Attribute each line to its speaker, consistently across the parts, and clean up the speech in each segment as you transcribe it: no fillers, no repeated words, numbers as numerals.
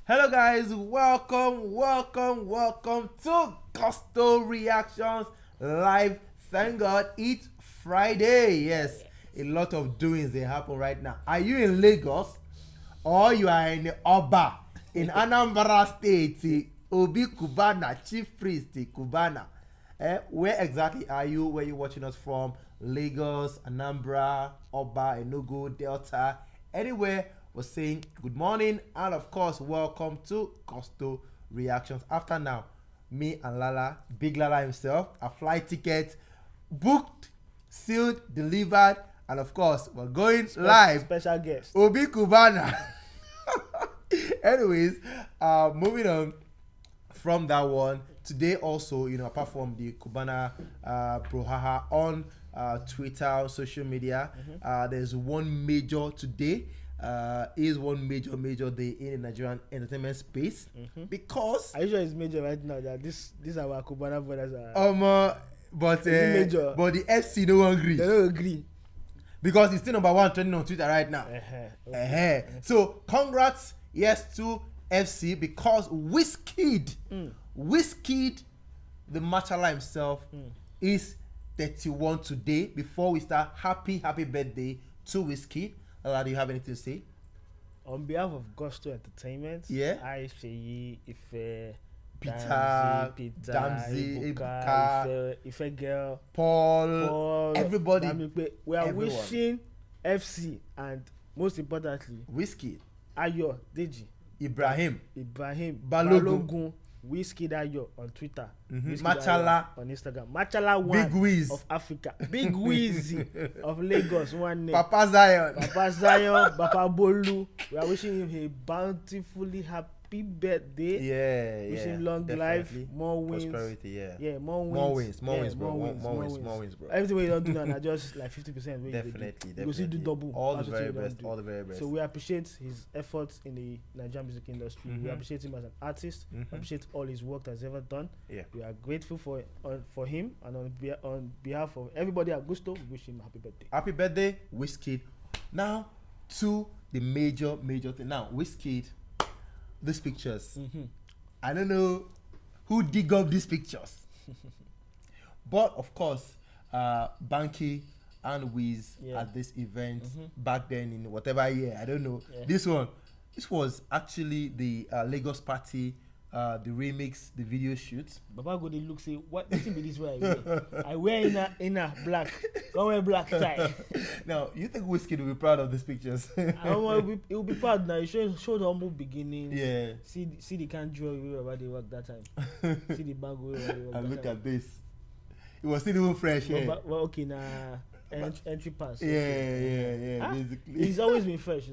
Speaker 1: Hello guys, welcome to Gusto Reactions Live. Thank God it's Friday. Yes, a lot of doings they happen right now. Are you in Lagos or you are in Oba in Anambra State? Obi Kubana, Chief Priest Kubana. Where exactly are you? Where you watching us from? Lagos, Anambra, Oba, Enugu, Delta, anywhere. Was saying good morning and of course welcome to Gusto Reactions. After now, me and Lala, Big Lala himself, a flight ticket booked, sealed, delivered, and of course we're going live.
Speaker 2: Special guest
Speaker 1: Obi Kubana. Anyways, moving on from that one. Today also, apart from the Kubana brouhaha on Twitter, social media, there's one major today. Is one major day in the Nigerian entertainment space because
Speaker 2: are you sure it's major right now that this our Kubana brothers are
Speaker 1: but
Speaker 2: major?
Speaker 1: But the FC don't agree.
Speaker 2: They don't agree
Speaker 1: Because it's still number one trending on Twitter right now.
Speaker 2: Okay.
Speaker 1: So congrats, yes, to FC because Wizkid, the Machala himself, is 31 today. Before we start, happy birthday to Wizkid. Do you have anything to say?
Speaker 2: On behalf of Gusto Entertainment, I say Ife,
Speaker 1: Peter,
Speaker 2: Damzi,
Speaker 1: Ibuka,
Speaker 2: Ife Girl,
Speaker 1: Paul, everybody.
Speaker 2: We are wishing FC and most importantly
Speaker 1: Wizkid,
Speaker 2: Ayo, Deji,
Speaker 1: Ibrahim,
Speaker 2: Balogun, Wizkid Ayo on Twitter,
Speaker 1: Machala
Speaker 2: on Instagram, Machala one
Speaker 1: Big Wiz
Speaker 2: of Africa, Big Wiz of Lagos, one name,
Speaker 1: Papa Zion,
Speaker 2: Papa Bolu. We are wishing him a bountifully happy birthday. Wishing him long life, more wins,
Speaker 1: prosperity.
Speaker 2: More wins,
Speaker 1: bro.
Speaker 2: Everything we don't do now, just like 50%.
Speaker 1: Definitely.
Speaker 2: We see do double.
Speaker 1: All the very best.
Speaker 2: So we appreciate his efforts in the Nigerian music industry. We appreciate him as an artist. We appreciate all his work that's ever done. We are grateful for him, and on behalf of everybody at Gusto, we wish him a happy birthday.
Speaker 1: Happy birthday, Wizkid. Now to the major thing. Now Wizkid, these pictures. I don't know who dig up these pictures, but of course, Banky and Wiz at this event back then in whatever year, I don't know. This was actually the Lagos party, the remix, the video shoot.
Speaker 2: Baba go dey look say what be this way I wear inner black, don't wear black tie.
Speaker 1: Now you think Wizkid will be proud of these pictures?
Speaker 2: He will be proud now. He showed the humble beginnings. See the kind jewelry where they work that time. See the bag where they work.
Speaker 1: And look at this. It was still even fresh.
Speaker 2: Well, okay, entry pass.
Speaker 1: Basically.
Speaker 2: He's always been fresh.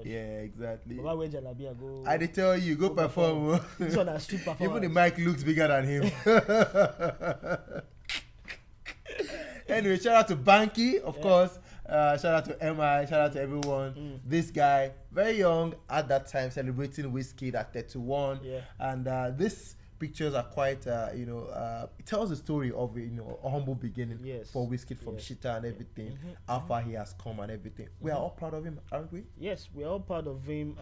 Speaker 1: Yeah, exactly.
Speaker 2: Baba wear jalabia, go.
Speaker 1: I did tell you, go perform.
Speaker 2: This one has street performance.
Speaker 1: Even the mic looks bigger than him. Anyway, shout out to Banky, of course. Shout out to MI. Shout out to everyone. This guy, very young at that time, celebrating Wizkid at 31. And this pictures are quite, it tells the story of a humble beginning for Wizkid from Shita and everything, how far he has come and everything. We are all proud of him, aren't we?
Speaker 2: Yes, we are all proud of him.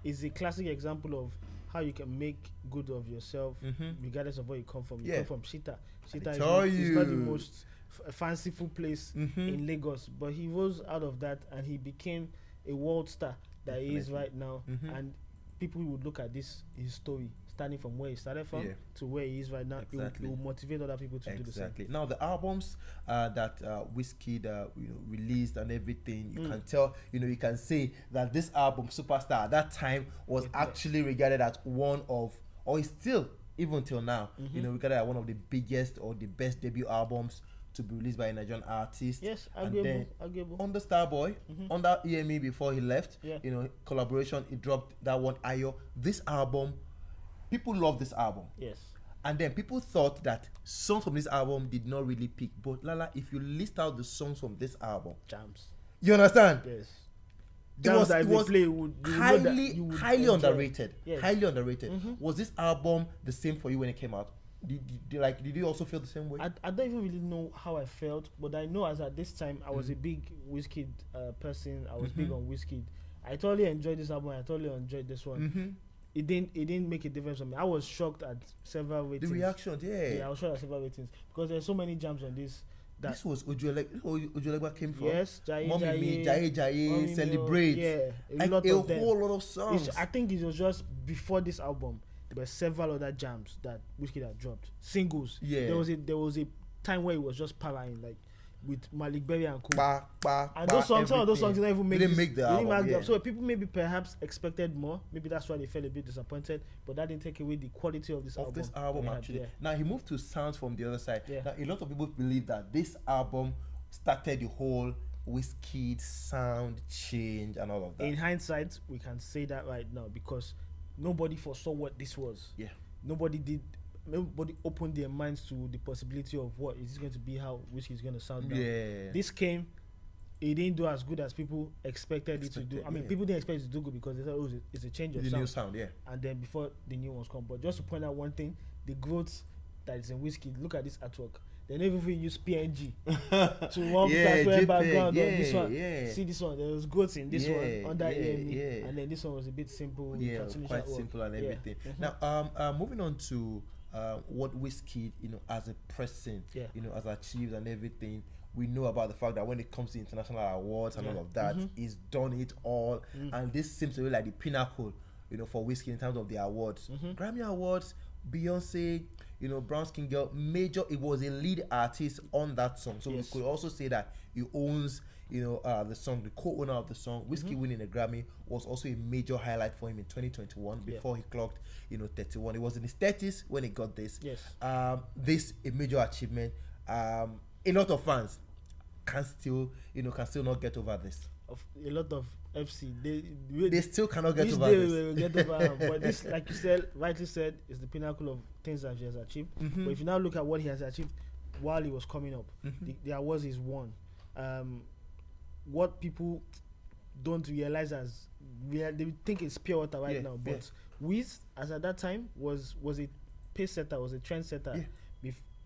Speaker 2: It's a classic example of how you can make good of yourself, regardless of where you come from. You come from Shita. Shita is not the most fanciful place in Lagos, but he rose out of that and he became a world star that he is right now. And people would look at his story, starting from where he started from to where he is right now. It will motivate other people to do the same.
Speaker 1: Now the albums that Wizkid released and everything, you can tell, you can say that this album Superstar at that time was actually regarded as one of, or is still even till now, regarded as one of the biggest or the best debut albums to be released by a Nigerian artist.
Speaker 2: Yes,
Speaker 1: arguable. Under Starboy, under EME before he left, collaboration, he dropped that one Ayo. This album, people love this album.
Speaker 2: Yes.
Speaker 1: And then people thought that songs from this album did not really peak. But Lala, if you list out the songs from this album,
Speaker 2: jams.
Speaker 1: You understand?
Speaker 2: Yes.
Speaker 1: It was highly underrated.
Speaker 2: Yes.
Speaker 1: Highly underrated. Was this album the same for you when it came out? Did you also feel the same way?
Speaker 2: I don't even really know how I felt, but I know as at this time I was a big Wizkid person. I was big on Wizkid. I totally enjoyed this album. I totally enjoyed this one. it didn't make a difference on me. I was shocked at several ratings.
Speaker 1: The reactions,
Speaker 2: I was shocked at several ratings because there's so many jams on this.
Speaker 1: This was Ojuelegba came from.
Speaker 2: Yes, Jaye,
Speaker 1: Celebrate.
Speaker 2: Yeah,
Speaker 1: a whole lot of songs.
Speaker 2: I think it was just before this album. There were several other jams that Wizkid had dropped. Singles. Yeah. There was a time where it was just partying, like with Malik Berry and Co. And those songs, some of those songs didn't even make the album. So people maybe perhaps expected more. Maybe that's why they felt a bit disappointed. But that didn't take away the quality of this album.
Speaker 1: Actually. Yeah. Now he moved to sounds from the other side. Yeah. Now a lot of people believe that this album started the whole Wizkid sound change and all of that.
Speaker 2: In hindsight, we can say that right now because nobody foresaw what this was.
Speaker 1: Yeah.
Speaker 2: Nobody opened their minds to the possibility of what is this going to be, how Wizkid is going to sound now.
Speaker 1: Yeah.
Speaker 2: This came, it didn't do as good as people expected it to do. I mean, people didn't expect it to do good because they thought, oh, it's a change of sound.
Speaker 1: New sound, yeah.
Speaker 2: And then before the new ones come. But just to point out one thing, the growth that is in Wizkid, look at this artwork. They never even use PNG to one background on this one. Yeah. See this one, there was growth in this one under AME, and then this one was a bit simple.
Speaker 1: Yeah, quite simple and everything. Now, moving on to what Wizkid, as a person, has achieved and everything. We know about the fact that when it comes to international awards and all of that, he's done it all, and this seems to be like the pinnacle, for Wizkid in terms of the awards, Grammy awards, Beyonce, Brown Skin Girl, major. It was a lead artist on that song, so we could also say that he owns, the song, the co-owner of the song. Wizkid winning a Grammy was also a major highlight for him in 2021 before he clocked, 31. It was in his 30s when he got this.
Speaker 2: Yes.
Speaker 1: This a major achievement. A lot of fans can still not get over this.
Speaker 2: A lot of FC,
Speaker 1: they still cannot get over this.
Speaker 2: Will get over, but this, like you said, rightly said, is the pinnacle of things that he has achieved. But if you now look at what he has achieved while he was coming up, the awards is one. What people don't realize they think it's pure water right now, but WIZ, as at that time, was a pace setter, was a trend setter.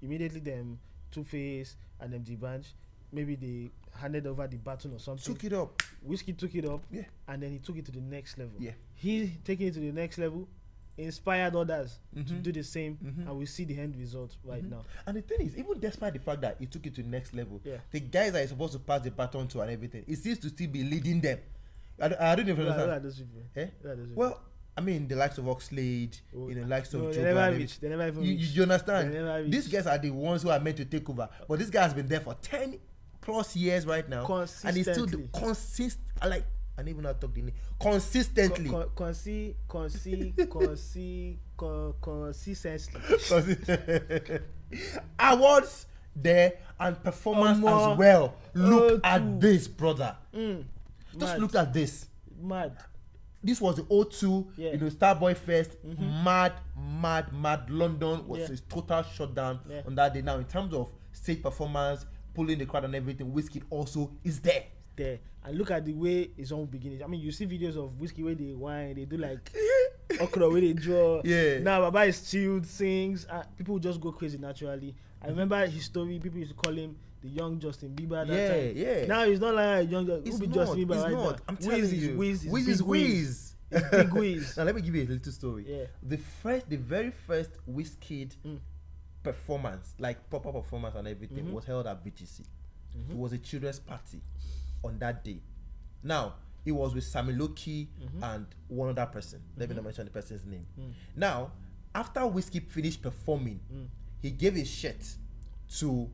Speaker 2: Immediately them Two-Face and them D'banj, maybe they handed over the baton or something.
Speaker 1: Took it up.
Speaker 2: Wizkid took it up, and then he took it to the next level.
Speaker 1: Yeah.
Speaker 2: He taking it to the next level, inspired others to do the same, and we see the end result right now.
Speaker 1: And the thing is, even despite the fact that he took it to the next level, the guys that he's supposed to pass the baton to and everything, he seems to still be leading them. I don't even understand.
Speaker 2: Those people.
Speaker 1: Well, I mean, the likes of Oxlade, likes of Joe.
Speaker 2: They never reach. They never even reach.
Speaker 1: You understand? These guys are the ones who are meant to take over. But this guy has been there for 10 plus years right now, and he's still consistent. I don't even know how to talk the name. Consistently. Consistently. Awards there and performance as well. Look at this, brother. Just look at this.
Speaker 2: Mad.
Speaker 1: This was the O2, Starboy Fest. Mad. London was a total shutdown on that day. Now, in terms of stage performance, pulling the crowd and everything, Wizkid also is there.
Speaker 2: And look at the way it's all beginning. I mean, you see videos of Wizkid where they whine, they do like okra where they draw. Now Baba is chilled, sings, people just go crazy naturally. I remember his story. People used to call him the young Justin Bieber at that time. Now he's not like a young Justin Bieber right now.
Speaker 1: I'm telling you,
Speaker 2: Wiz
Speaker 1: is Wiz.
Speaker 2: Big Wiz.
Speaker 1: Now let me give you a little story. The very first Wizkid performance, like proper performance and everything, was held at VGC. It was a children's party on that day. Now it was with Samiloki and one other person. Let me not mention the person's name. Now, after Wizkid finished performing, he gave a shirt to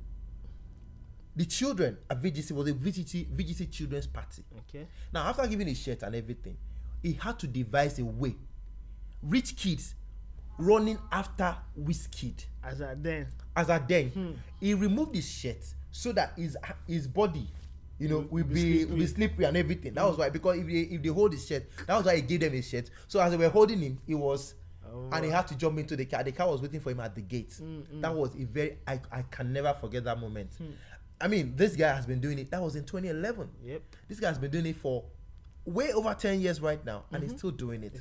Speaker 1: the children at VGC. It was a VGC children's party.
Speaker 2: Okay.
Speaker 1: Now, after giving a shirt and everything, he had to devise a way. Rich kids running after Wizkid.
Speaker 2: As at then.
Speaker 1: He removed his shirt so that his body, will be slippery and everything. That was why, because if they hold his shirt, that was why he gave them his shirt. So as they were holding him, he was, and he had to jump into the car. The car was waiting for him at the gate. That was I can never forget that moment. I mean, this guy has been doing it. That was in 2011.
Speaker 2: Yep.
Speaker 1: This guy has been doing it for way over 10 years right now, and he's still doing it.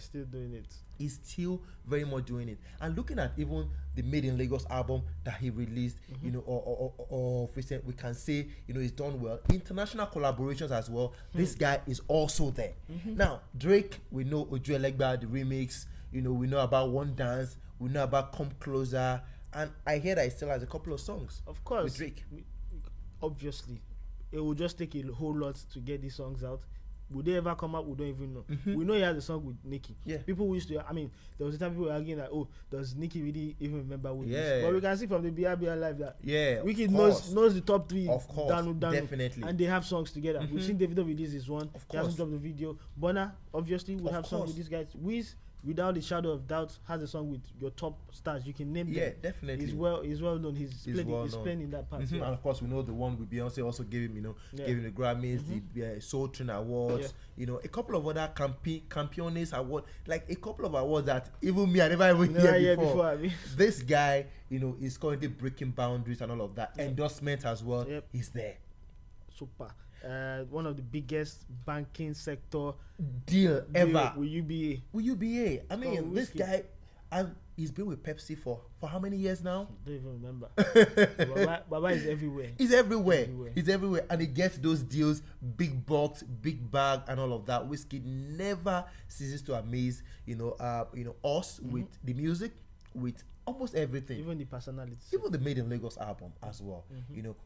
Speaker 1: He's still very much doing it. And looking at even the Made in Lagos album that he released, or recent, we can say, he's done well. International collaborations as well. This guy is also there. Now, Drake, we know Ojuelegba, the remix, You know, we know about One Dance. We know about Come Closer. And I hear that he still has a couple of songs.
Speaker 2: Of course.
Speaker 1: With Drake.
Speaker 2: Obviously. It will just take a whole lot to get these songs out. Would they ever come out? We don't even know. We know he has a song with Nicki.
Speaker 1: Yeah.
Speaker 2: People used to, there was a time people were arguing that, oh, does Nicki really even remember who
Speaker 1: Yeah.
Speaker 2: it is? But we can see from the BRBR Live that Wizkid knows the top 3.
Speaker 1: Of course.
Speaker 2: Danu,
Speaker 1: Definitely.
Speaker 2: and they have songs together. We've seen Davido release his one.
Speaker 1: Of
Speaker 2: He hasn't dropped the video. Bonner, obviously, would have songs with these guys. Wiz, without the shadow of doubt, has a song with your top stars. You can name them.
Speaker 1: Yeah, definitely.
Speaker 2: He's well known. He's playing in that part.
Speaker 1: And of course, we know the one with Beyonce also gave him, gave him the Grammys, the Soul Train Awards, a couple of other Campiones Awards, like a couple of awards that even me, I never even heard before. This guy, is currently breaking boundaries and all of that. Endorsement as well. He's there.
Speaker 2: Super. One of the biggest banking sector
Speaker 1: deal ever
Speaker 2: with UBA.
Speaker 1: I mean, this guy, he's been with Pepsi for how many years now?
Speaker 2: I don't even remember. Baba is everywhere.
Speaker 1: He's everywhere, and he gets those deals, big box, big bag, and all of that. Wizkid never ceases to amaze, us with the music, with almost everything,
Speaker 2: even the personalities,
Speaker 1: even the Made in Lagos album as well.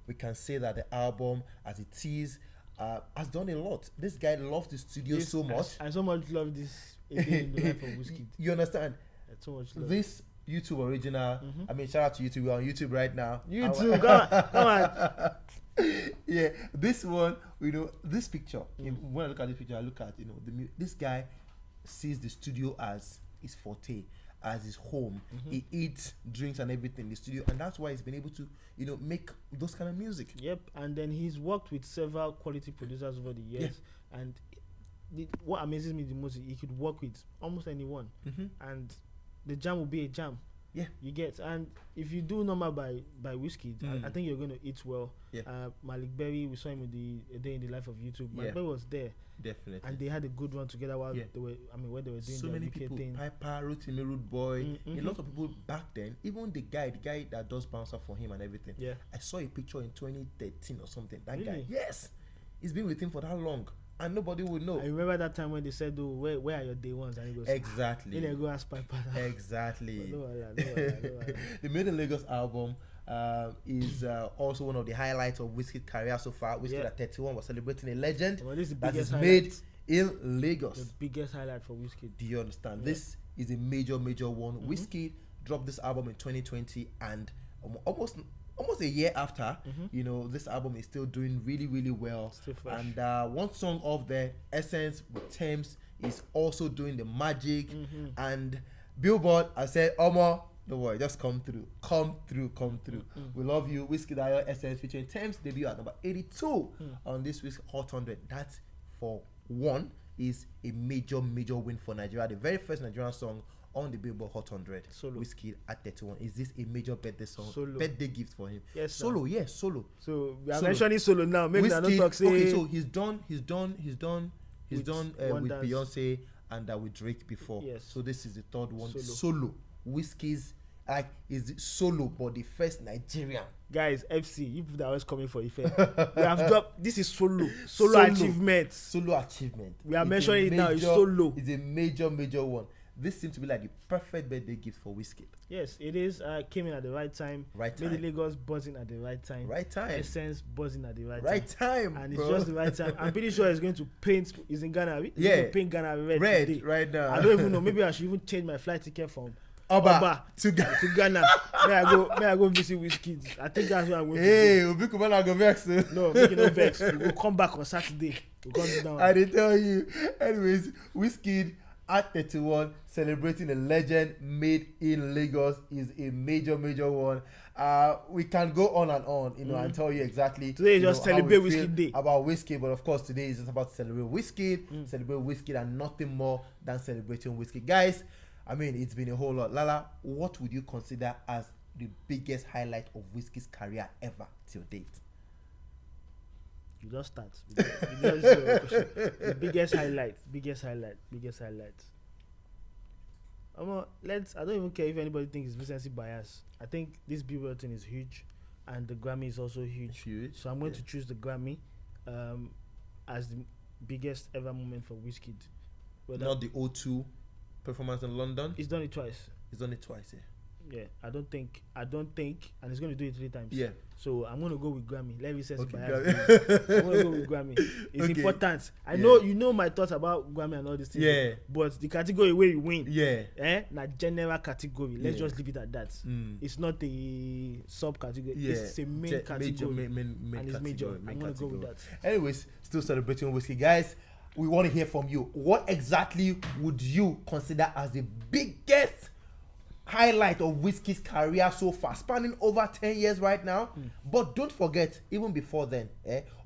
Speaker 1: We can say that the album as it is has done a lot. This guy loves the studio so much.
Speaker 2: I so much love this in the life of Wizkid.
Speaker 1: You understand?
Speaker 2: I so much love
Speaker 1: this YouTube original. I mean, shout out to YouTube. We're on YouTube right now.
Speaker 2: YouTube, come on.
Speaker 1: Yeah, this one, this picture. When I look at this picture, I look at this guy sees the studio as his forte, as his home. He eats, drinks, and everything in the studio, and that's why he's been able to, make those kind of music.
Speaker 2: Yep, and then he's worked with several quality producers over the years, and what amazes me the most is he could work with almost anyone, and the jam will be a jam. Yeah, you get, and if you do number by Wizkid, I think you're going to eat well. Malik Berry, we saw him in A Day in the Life of YouTube. Malik Berry was there.
Speaker 1: Definitely.
Speaker 2: And they had a good run together while they were, when they were doing
Speaker 1: so many
Speaker 2: UK
Speaker 1: people,
Speaker 2: thing.
Speaker 1: Piper, Rotimi, Rude Boy, a lot of people back then, even the guy that does bouncer for him and everything. Yeah. I saw a picture in 2013 or something. That guy, yes, he's been with him for that long. And nobody would know.
Speaker 2: I remember that time when they said, "Oh, where are your day ones?" And he goes,
Speaker 1: "Exactly."
Speaker 2: Then they go ask Piper.
Speaker 1: Exactly.
Speaker 2: No.
Speaker 1: The Made in Lagos album is also one of the highlights of Wizkid's career so far. Wizkid at 31 was celebrating a legend that is made in Lagos.
Speaker 2: The biggest highlight for Wizkid.
Speaker 1: Do you understand? Yeah. This is a major one. Wizkid dropped this album in 2020, and almost a year after, this album is still doing really well.
Speaker 2: Still fresh.
Speaker 1: And one song of the Essence with Thames is also doing the magic. And Billboard, I said, Omo, don't worry, just come through. We love you. Wizkid Ayo Essence featuring Thames debut at number 82 on this week's Hot 100. That, for one, is a major win for Nigeria. The very first Nigerian song on the Billboard Hot 100. Solo. Wizkid at 31. Is this a major birthday song?
Speaker 2: Solo.
Speaker 1: Birthday gift for him?
Speaker 2: Yes.
Speaker 1: Solo, yes, solo.
Speaker 2: So we are mentioning solo now. Maybe I don't talk. Say
Speaker 1: okay, so he's done with Beyonce and with Drake before.
Speaker 2: Yes.
Speaker 1: So this is the third one. Solo. Wizkid's is solo, but the first Nigerian.
Speaker 2: Guys, FC, you people that are always coming for effect. We have dropped. This is solo achievement.
Speaker 1: Solo achievement.
Speaker 2: We are mentioning it now. It's solo.
Speaker 1: It's a major one. This seems to be like the perfect birthday gift for Wizkid.
Speaker 2: Yes, it is. Came in at the right time. Made the Lagos buzzing at the right time. Essence buzzing at the right time. And it's just the right time. I'm pretty sure it's going to paint. He's in Ghana. He's going to paint Ghana red today.
Speaker 1: Right now.
Speaker 2: I don't even know. Maybe I should even change my flight ticket from
Speaker 1: Oba to
Speaker 2: Ghana. May I go visit Wizkid? I think that's where I'm going to go.
Speaker 1: Hey, we'll come and go vex.
Speaker 2: No, make it no vex. We'll come back on Saturday. We'll come down.
Speaker 1: I didn't tell you. Anyways, Wizkid at 31 celebrating a legend made in Lagos is a major one. We can go on and on, and tell you exactly.
Speaker 2: Today is just celebrate Wizkid Day.
Speaker 1: About Wizkid, but of course today is just about to celebrate Wizkid, and nothing more than celebrating Wizkid. Guys, I mean, it's been a whole lot. Lala, what would you consider as the biggest highlight of Wizkid's career ever till date?
Speaker 2: You just start. The biggest highlight. I don't even care if anybody thinks it's recency bias. I think this Billboard thing is huge, and the Grammy is also huge. So I'm going to choose the Grammy as the biggest ever moment for Wizkid.
Speaker 1: Not the O2 performance in London.
Speaker 2: He's done it twice.
Speaker 1: He's done it twice.
Speaker 2: Yeah, I don't think, and he's going to do it 3 times.
Speaker 1: Yeah.
Speaker 2: So I'm going to go with Grammy. Let me say
Speaker 1: Okay,
Speaker 2: I'm going to go with Grammy. It's important. I know you know my thoughts about Grammy and all these things.
Speaker 1: Yeah.
Speaker 2: But the category where you win.
Speaker 1: Yeah.
Speaker 2: Not general category. Let's just leave it at that. It's not a subcategory.
Speaker 1: Yeah.
Speaker 2: It's a main category.
Speaker 1: Main
Speaker 2: and it's major. I'm going to go with that.
Speaker 1: Anyways, still celebrating Wizkid, guys. We want to hear from you. What exactly would you consider as the biggest highlight of Wizkid's career so far, spanning over 10 years right now? But don't forget, even before then,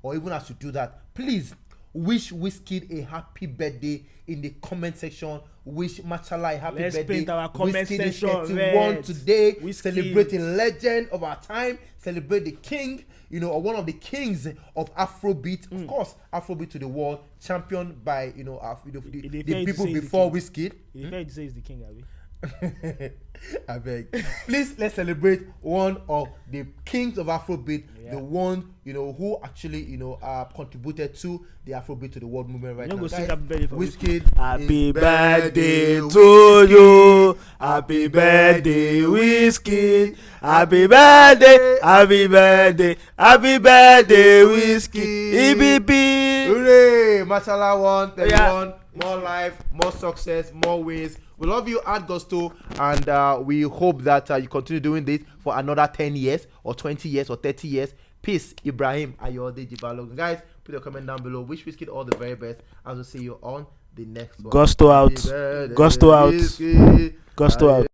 Speaker 1: or even as you do that, please wish Wizkid a happy birthday in the comment section. Wish Machala a happy
Speaker 2: Let's
Speaker 1: birthday.
Speaker 2: paint our comment
Speaker 1: Wizkid
Speaker 2: section
Speaker 1: is 31 today.
Speaker 2: Wizkid.
Speaker 1: Celebrating legend of our time. Celebrate the king, or one of the kings of Afrobeat. Of course, Afrobeat to the world, championed by the people before Wizkid.
Speaker 2: It's fair to say he's the king, Abi.
Speaker 1: I beg. Please, let's celebrate one of the kings of Afrobeat, the one who actually contributed to the Afrobeat to the world movement right now. Guys, Wizkid,
Speaker 2: happy birthday to you. Happy birthday, Wizkid. Happy birthday, happy birthday, happy birthday, Wizkid. EBP.
Speaker 1: Hooray! Mashallah 131. More life, more success, more wins. We love you at Gusto, and we hope that you continue doing this for another 10 years or 20 years or 30 years. Peace, Ibrahim Ayode Jibalo. Guys, put your comment down below. Wish Wizkid all the very best. I will see you on the next one.
Speaker 2: Gusto out. Gusto out. Gusto out.